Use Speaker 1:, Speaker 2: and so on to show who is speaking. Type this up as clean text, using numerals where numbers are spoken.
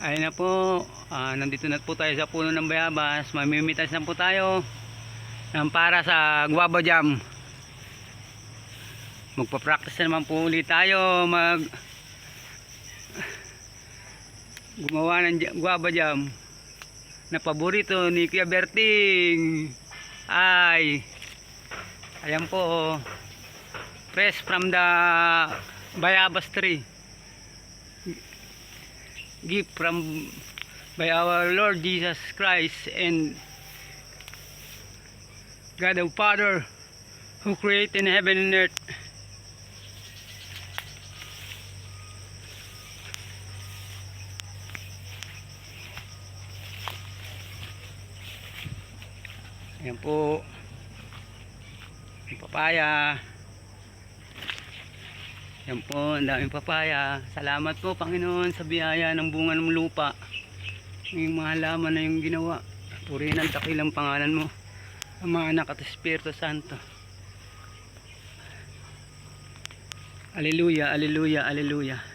Speaker 1: Ayun na po, nandito na po tayo sa puno ng bayabas. Mamimitas na po tayo ng para sa guava jam. Magpa-practice na naman po ulit tayo gumawa ng guava jam na paborito ni Kuya Berting. Ayan po, fresh from the bayabas tree, gift from by our Lord Jesus Christ and God the Father who created heaven and earth. Ayan po yung papaya. Ayan po, ang daming papaya. Salamat po Panginoon sa biyaya ng bunga ng lupa. Yung mga halaman na yung ginawa. Purihin ang dakilang pangalan mo, Ama, Anak at Espiritu Santo. Aleluya, aleluya, aleluya.